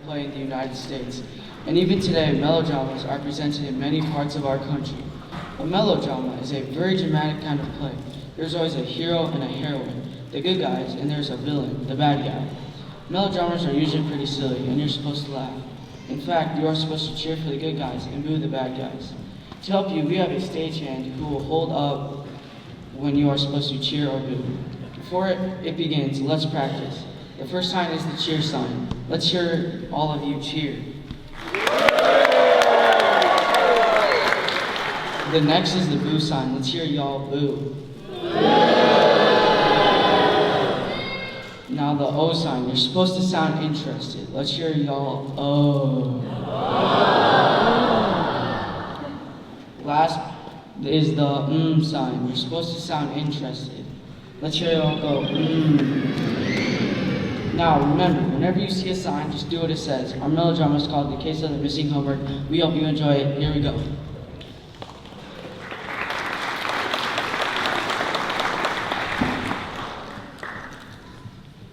play in the United States. And even today, melodramas are presented in many parts of our country. A melodrama is a very dramatic kind of play. There's always a hero and a heroine, the good guys, and there's a villain, the bad guy. Melodramas are usually pretty silly, and you're supposed to laugh. In fact, you are supposed to cheer for the good guys and boo the bad guys. To help you, we have a stagehand who will hold up when you are supposed to cheer or boo. Before it begins, let's practice. The first sign is the cheer sign. Let's hear all of you cheer. The next is the boo sign. Let's hear y'all boo. Now the O sign. You're supposed to sound interested. Let's hear y'all oh. Last is the sign. You're supposed to sound interested. Let's hear y'all go Now remember, whenever you see a sign, just do what it says. Our melodrama is called The Case of the Missing Homework. We hope you enjoy it. Here we go.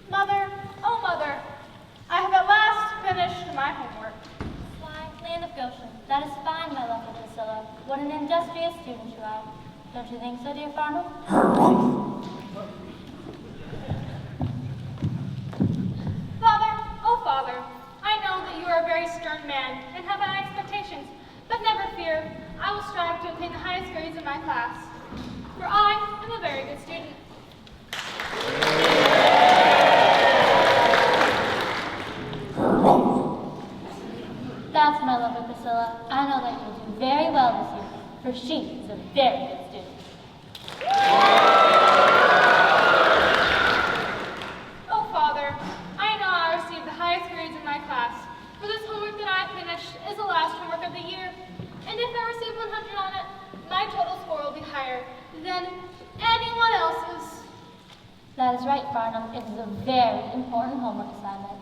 Mother, oh mother, I have at last finished my homework. Why, land of Goshen, that is fine, my lovely Priscilla. What an industrious student you are. Don't you think so, dear Farnham? Father, I know that you are a very stern man and have high expectations, but never fear, I will strive to obtain the highest grades in my class. For I am a very good student. That's my lovely Priscilla. I know that you'll do very well this year, for she is a very good student. Oh, Father, I know I received the highest grades in my class, for this homework that I have finished is the last homework of the year, and if I receive 100 on it, my total score will be higher than anyone else's. That is right, Farnham. It is a very important homework assignment.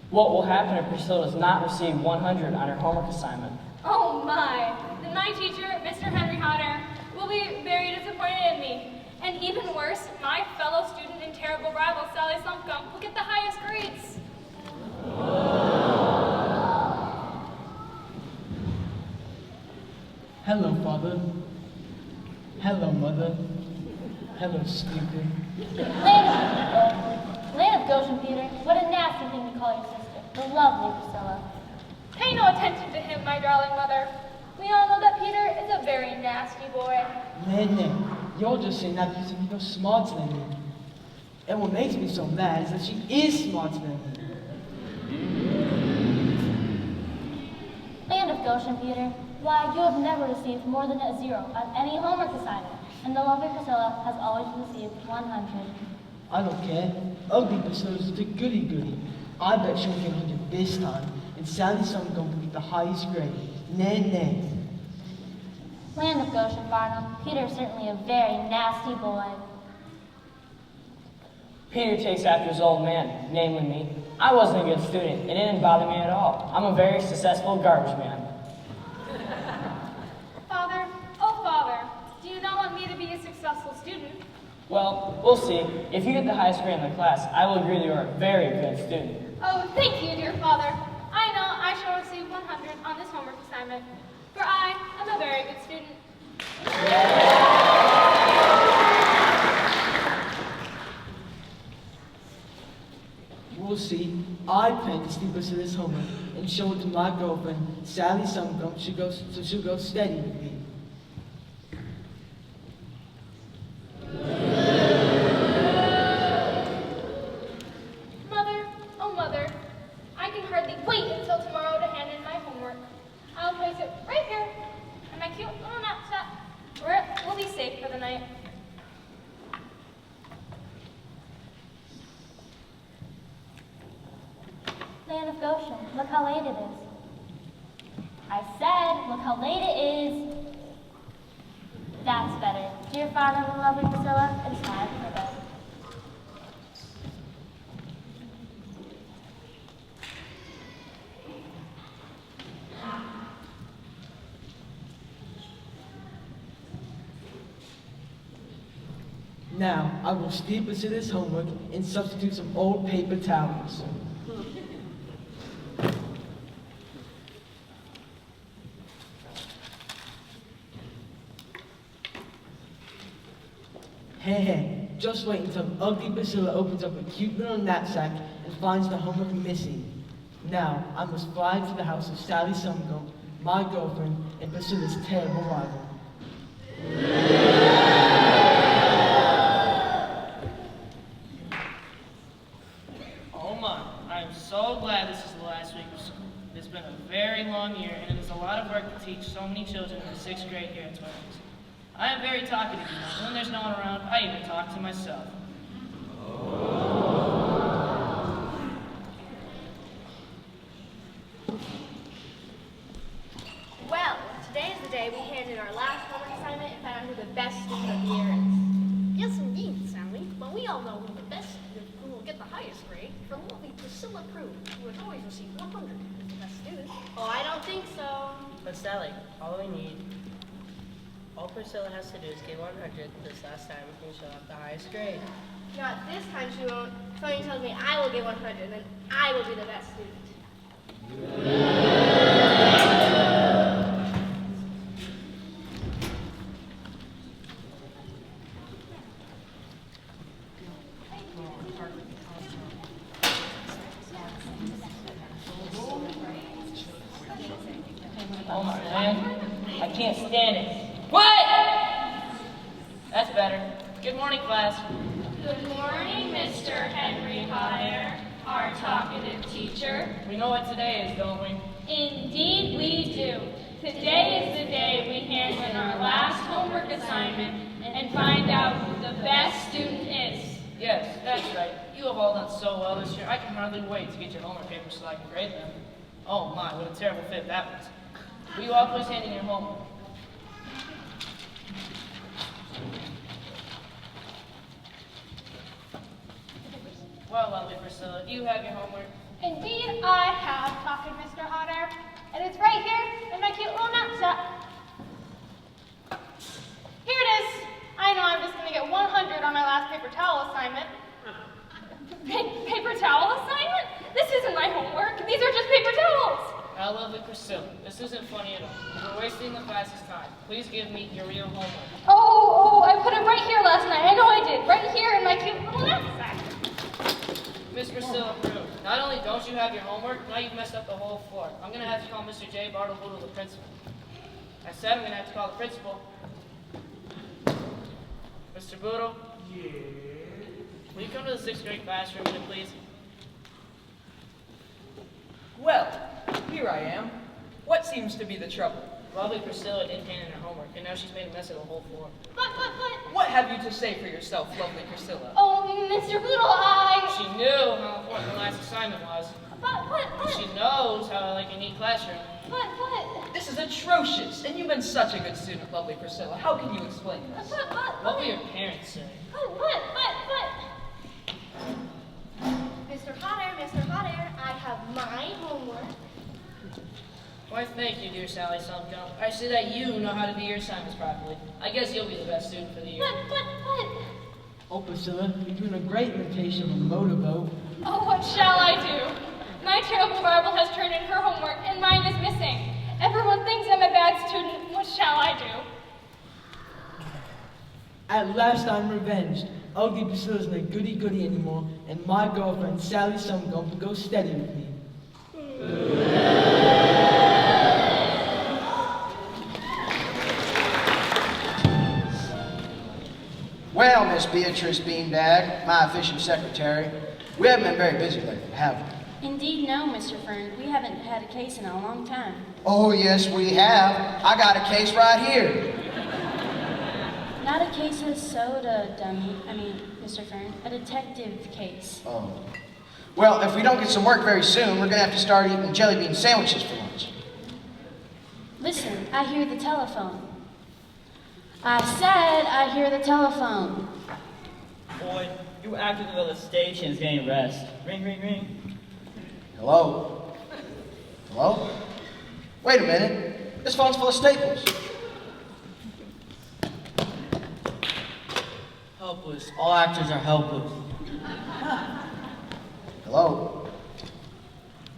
What will happen if Priscilla does not receive 100 on her homework assignment? Oh my! Then my teacher, Mr. Henry Hodder, will be very disappointed in me. And even worse, my fellow student and terrible rival, Sally Slumpcomb, will get the highest grades. Hello, Father. Hello, Mother. Hello, Speaker. Land of Goshen, Peter. What a nasty thing to call your sister, the lovely Priscilla. Pay no attention to him, my darling mother. We all know that Peter is a very nasty boy. Nene, you're just saying that because you're smarter than me. And what makes me so mad is that she is smarter than me. Land of Goshen, Peter. Why, you have never received more than a 0 on any homework assignment, and the lovely Priscilla has always received 100. I don't care. Ugly Priscilla's just a goody-goody. I bet she'll get 100 this time, and Sally Slumpcomb will get the highest grade. Nene. Land of Goshen, Farnham. Peter is certainly a very nasty boy. Peter takes after his old man, namely me. I wasn't a good student. It didn't bother me at all. I'm a very successful garbage man. Father, oh Father, do you not want me to be a successful student? Well, we'll see. If you get the highest grade in the class, I will agree that you are a very good student. Oh, thank you, dear Father. I know I shall receive 100 on this homework assignment, for I am a very good student. We'll see. I plan to steal Priscilla's homework and show it to my girlfriend, Sally Slumpcomb, so she'll go steady with me. Mother, oh mother, I can hardly wait until tomorrow to hand in my homework. I'll place it right here in my cute little knapsack, where it will be safe for the night. Land of Goshen, look how late it is. I said, look how late it is. That's better. Dear Farnham and lovely Priscilla, it's time for bed. Now, I will steal Priscilla's homework and substitute some old paper towels. Hey, just wait until ugly Priscilla opens up a cute little knapsack and finds the homework missing. Now, I must fly to the house of Sally Sumgump, my girlfriend, and Priscilla's terrible rival. Oh my, I am so glad this is the last week of school. It's been a very long year, and it is a lot of work to teach so many children in the 6th grade here at Twins. I am very talkative, and when there's no one around, I even talk to myself. Well, today is the day we handed our last homework assignment and found out who the best student of the year is. Yes, indeed, Sally. But we all know who the best student who will get the highest grade. For lovely Priscilla Prue, who has always received 100 as the best student. Oh, I don't think so. But Sally, all Priscilla has to do is get 100 this last time and she'll have the highest grade. Not this time she won't. Something tells me I will get 100 and then I will be the best student. Oh my man, I can't stand it. What? That's better. Good morning, class. Good morning, Mr. Henry Hire, our talkative teacher. We know what today is, don't we? Indeed we do. Today is the day we hand in our last homework assignment and find out who the best student is. Yes, that's right. You have all done so well this year, I can hardly wait to get your homework papers so I can grade them. Oh my, what a terrible fit that was. Will you all please hand in your homework? Well, lovely Priscilla, do you have your homework? Indeed I have, talking Mr. Hot Air, and it's right here in my cute little knapsack. Here it is. I know I'm just going to get 100 on my last paper towel assignment. Paper towel assignment? This isn't my homework. These are just paper towels. Now, lovely Priscilla, this isn't funny at all. We're wasting the class's time. Please give me your real homework. Oh, I put it right here last night. I know I did. Right here in my cute little knapsack. Miss Priscilla Prue, not only don't you have your homework, now you've messed up the whole floor. I'm going to have to call Mr. J. Bartleboodle, the principal. I said I'm going to have to call the principal. Mr. Boodle? Yes? Will you come to the 6th grade classroom, please? Well, here I am. What seems to be the trouble? Lovely Priscilla didn't hand in her homework, and now she's made a mess of the whole floor. But. What have you to say for yourself, lovely Priscilla? Oh, Mr. Boodle, She knew how important the last assignment was. But. She knows how I like a neat classroom. But. This is atrocious, and you've been such a good student, lovely Priscilla. How can you explain this? What will your parents say? But. Mr. Hot Air, I have my homework. Why, thank you, dear Sally Sumgump. I see that you know how to do your assignments properly. I guess you'll be the best student for the year. But. Oh, Priscilla, you're doing a great imitation of a motorboat. Oh, what shall I do? My terrible rival has turned in her homework, and mine is missing. Everyone thinks I'm a bad student. What shall I do? At last I'm revenged. Ugly Priscilla's no goody-goody anymore, and my girlfriend, Sally Sumgump, will go steady with me. Well, Miss Beatrice Beanbag, my official secretary, we haven't been very busy lately, have we? Indeed, no, Mr. Fern. We haven't had a case in a long time. Oh, yes, we have. I got a case right here. Not a case of soda, Mr. Fern. A detective case. Oh. Well, if we don't get some work very soon, we're going to have to start eating jelly bean sandwiches for lunch. Listen, I hear the telephone. I said I hear the telephone. Boy, you acted as though the station's getting rest. Ring, ring, ring. Hello? Hello? Wait a minute. This phone's full of staples. Helpless. All actors are helpless. Hello?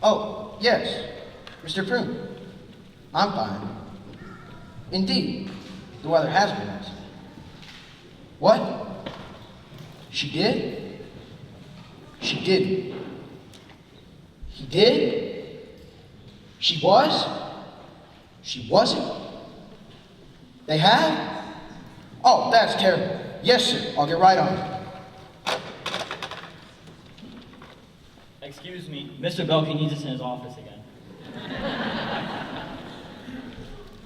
Oh, yes. Mr. Prune. I'm fine. Indeed. The weather has been nice. What? She did? She didn't. He did? She was? She wasn't? They have? Oh, that's terrible. Yes, sir. I'll get right on it. Excuse me, Mr. Belkey needs us in his office again.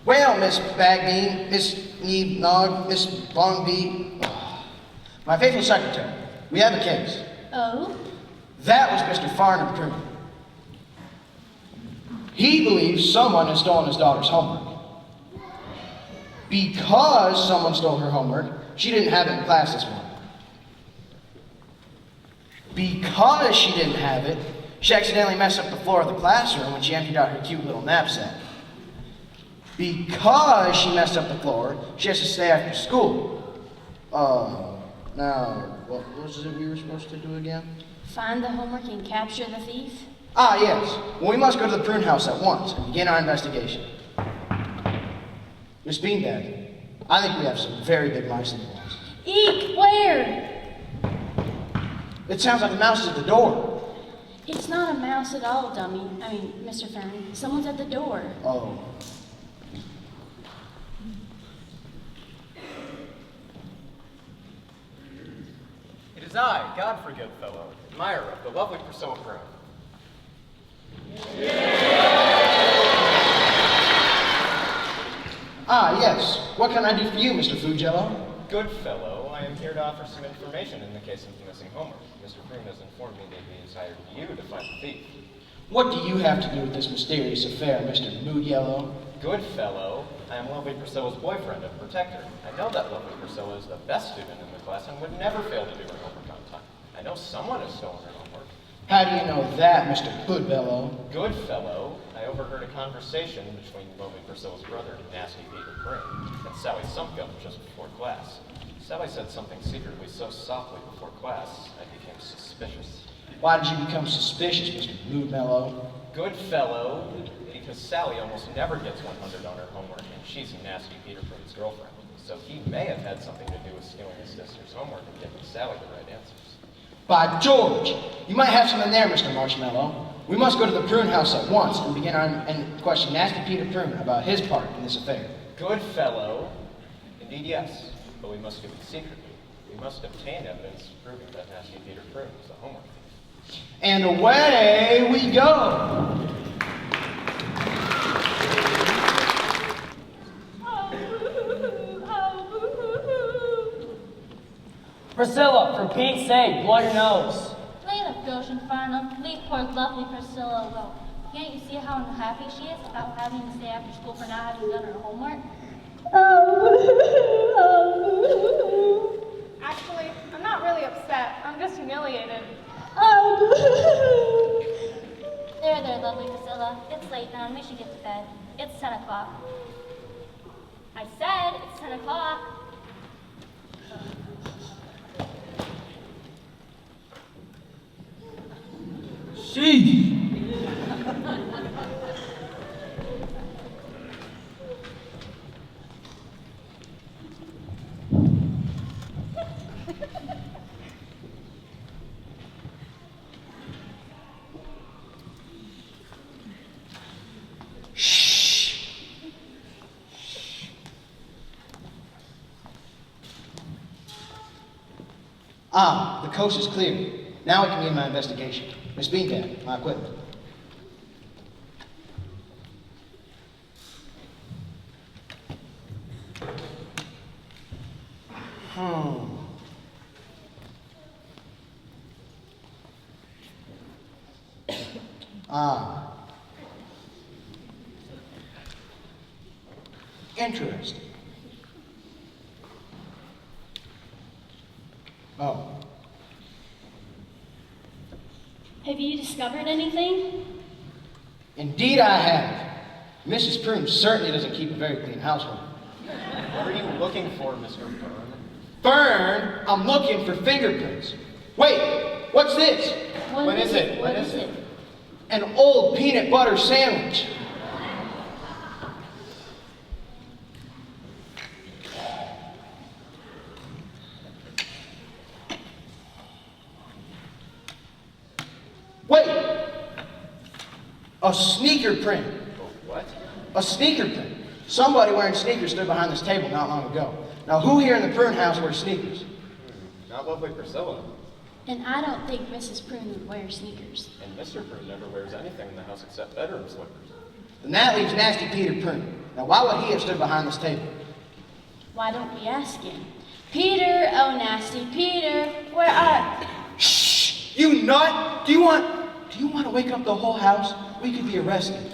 Well, Miss Bagbean, Miss Neve Nog, Miss Longbeat, my faithful secretary, we have a case. Oh? That was Mr. Farnham Prune. He believes someone has stolen his daughter's homework. Because someone stole her homework, she didn't have it in class this morning. Because she didn't have it, she accidentally messed up the floor of the classroom when she emptied out her cute little knapsack. Because she messed up the floor, she has to stay after school. Now, what was it we were supposed to do again? Find the homework and capture the thief? Ah, yes. Well, we must go to the prune house at once and begin our investigation. Miss Beanbag, I think we have some very big mice in the walls. Eek! Where? It sounds like the mouse is at the door. It's not a mouse at all, dummy. I mean, Mr. Fern. Someone's at the door. Oh. It is I, Godfrey Goodfellow, admirer of the lovely Priscilla Prune. Ah, yes. What can I do for you, Mr. Fugello? Goodfellow, I am here to offer some information in the case of the missing homework. Mr. Prune has informed me that he has hired you to find the thief. What do you have to do with this mysterious affair, Mr. Mood Yellow? Goodfellow, I am lovely Priscilla's boyfriend and protector. I know that lovely Priscilla is the best student in the class and would never fail to do her homework on time. I know someone has stolen her homework. How do you know that, Mr. Goodfellow? Goodfellow, I overheard a conversation between lovely Priscilla's brother, Nasty Peter Prune, and Sally Sumpgum just before class. Sally said something secretly so softly before class, I became suspicious. Why did you become suspicious, Mr. Moodmellow? Goodfellow, because Sally almost never gets 100 on her homework, and she's Nasty Peter Prune's girlfriend. So he may have had something to do with stealing his sister's homework and giving Sally the right answers. By George! You might have something there, Mr. Marshmallow. We must go to the Prune house at once and begin and question Nasty Peter Prune about his part in this affair. Goodfellow, indeed yes, but we must do it secretly. We must obtain evidence proving that Nasty Peter Prune is the homework thief. And away we go! Priscilla, for Pete's sake, blow your nose. Lay it up, Goshen Farnham. Leave poor lovely Priscilla alone. Can't you see how unhappy she is about having to stay after school for not having done her homework? Actually, I'm not really upset. I'm just humiliated. There, lovely Priscilla. It's late now and we should get to bed. It's 10 o'clock. I said it's 10 o'clock. Sheesh! Ah, the coast is clear. Now I can begin my investigation. Miss Beanbag, my equipment. Ah. Interesting. Oh. Have you discovered anything? Indeed I have. Mrs. Prune certainly doesn't keep a very clean household. What are you looking for, Mr. Fern? Fern, I'm looking for fingerprints. Wait, what's this? What is it? What is it? An old peanut butter sandwich. A sneaker print. What? A sneaker print. Somebody wearing sneakers stood behind this table not long ago. Now, who here in the prune house wears sneakers? Not lovely Priscilla. And I don't think Mrs. Prune would wear sneakers. And Mr. Prune never wears anything in the house except bedroom slippers. Then that leaves nasty Peter Prune. Now, why would he have stood behind this table? Why don't we ask him? Peter, oh nasty Peter, where are... Shh! You nut! Do you want to wake up the whole house? We could be arrested.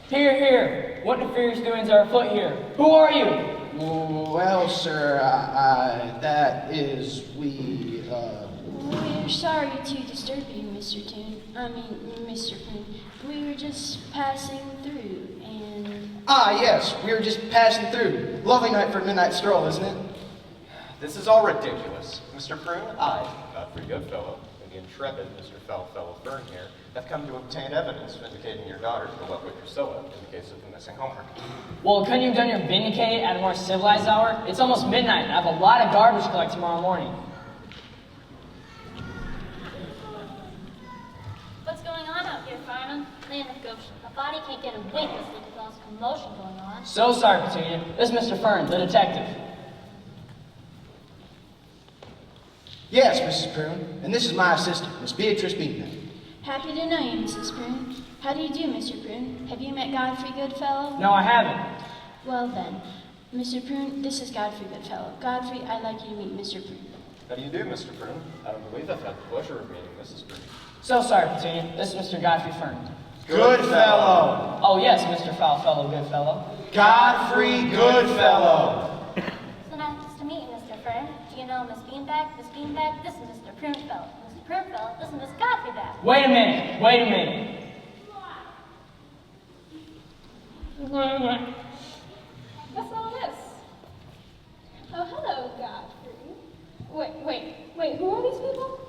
Hear, hear. What nefarious doings are afoot here? Who are you? Well, sir, that is, We're sorry to disturb you, Mr. Mr. Prune. We were just passing through, and... Ah, yes, we were just passing through. Lovely night for a midnight stroll, isn't it? This is all ridiculous. Mr. Prune, I, Godfrey Goodfellow, and the intrepid Mr. Foulfellow Fern here, have come to obtain evidence vindicating your daughter, the lovely Priscilla, in the case of the missing homework. Well, couldn't you have done your vindicate at a more civilized hour? It's almost midnight, and I have a lot of garbage to collect tomorrow morning. What's going on out here, fireman? Land of Goshen. A body can't get a wink this week with all this commotion going on. So sorry, Petunia. This is Mr. Fern, the detective. Yes, Mrs. Prune, and this is my assistant, Miss Beatrice Beekman. Happy to know you, Mrs. Prune. How do you do, Mr. Prune? Have you met Godfrey Goodfellow? No, I haven't. Well then, Mr. Prune, this is Godfrey Goodfellow. Godfrey, I'd like you to meet Mr. Prune. How do you do, Mr. Prune? I don't believe I've had the pleasure of meeting Mrs. Prune. So sorry, Petunia. This is Mr. Godfrey Fern. Goodfellow. Oh yes, Mr. Foulfellow Goodfellow. Godfrey Goodfellow. So nice to meet you, Mr. Fern. Do you know Miss Beanbag? Miss Beanbag, this is Mr. Prunefellow. Mr. Prunefellow, this is Miss Godfrey Bag. Wait a minute. Wait a minute. What's all this? Oh, hello, Godfrey. Wait, who are these people?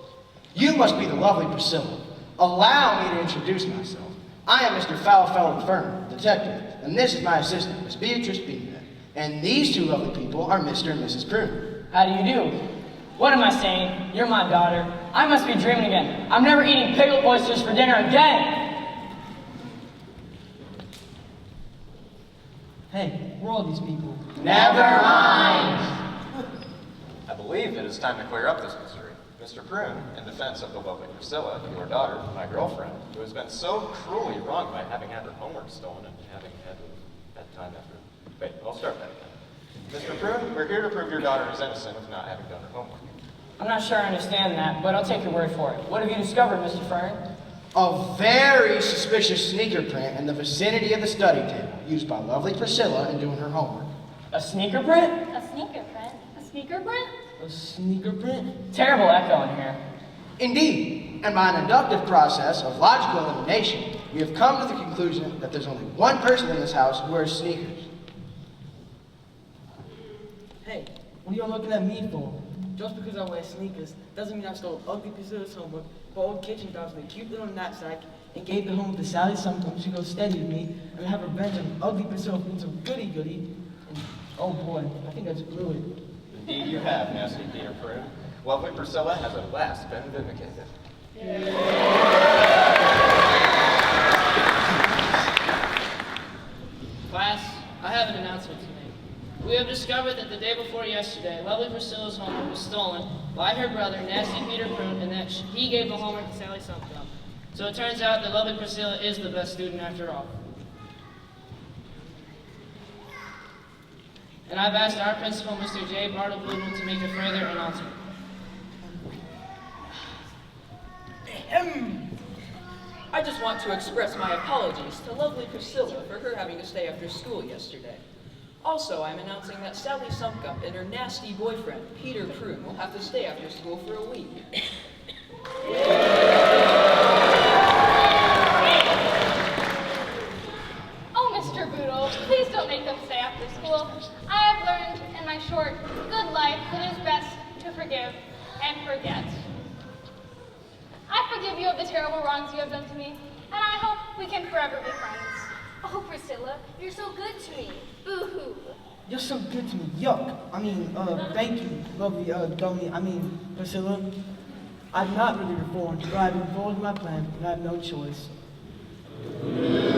You must be the lovely Priscilla. Allow me to introduce myself. I am Mr. Foulfellow Fern, detective, and this is my assistant, Miss Beatrice Beekman. And these two lovely people are Mr. and Mrs. Prune. How do you do? What am I saying? You're my daughter. I must be dreaming again. I'm never eating pickled oysters for dinner again. Hey, who are all these people? Never mind. I believe it is time to clear up this mystery. Mr. Prune, in defense of the lovely Priscilla, your daughter, my girlfriend, who has been so cruelly wronged by having had her homework stolen and having had time after. Wait, I'll start that again. Mr. Prune, we're here to prove your daughter is innocent of not having done her homework. I'm not sure I understand that, but I'll take your word for it. What have you discovered, Mr. Fern? A very suspicious sneaker print in the vicinity of the study table, used by lovely Priscilla in doing her homework. A sneaker print? A sneaker print? A sneaker print? A sneaker print? Terrible echo in here. Indeed, and by an inductive process of logical elimination, we have come to the conclusion that there's only one person in this house who wears sneakers. Hey, what are y'all looking at me for? Just because I wear sneakers doesn't mean I stole ugly Priscilla's homework, borrowed kitchen dogs with a cute little knapsack, and gave the homework to Sally Sumcombe. She goes steady with me, and have revenge on ugly Priscilla being so goody-goody. And, oh boy, I think I just blew it. Indeed you have, nasty Peter Prune. Lovely Priscilla has at last been vindicated. Class, I have an announcement to make. We have discovered that the day before yesterday, lovely Priscilla's homework was stolen by her brother, nasty Peter Prune, and that he gave the homework to Sally Sumcombe. So it turns out that lovely Priscilla is the best student after all. And I've asked our principal, Mr. J. Bartle Bludel, to make a further announcement. I just want to express my apologies to lovely Priscilla for her having to stay after school yesterday. Also, I'm announcing that Sally Sumcombe and her nasty boyfriend, Peter Prune, will have to stay after school for a week. Oh, Mr. Boodle, please don't make them stay after school. I have learned in my short, good life that it is best to forgive and forget. I forgive you of the terrible wrongs you have done to me, and I hope we can forever be friends. Oh, Priscilla, you're so good to me. Boo-hoo. You're so good to me. Yuck. Thank you, lovely, Priscilla. I've not really reformed, but I've involved my plan, and I have no choice. Amen.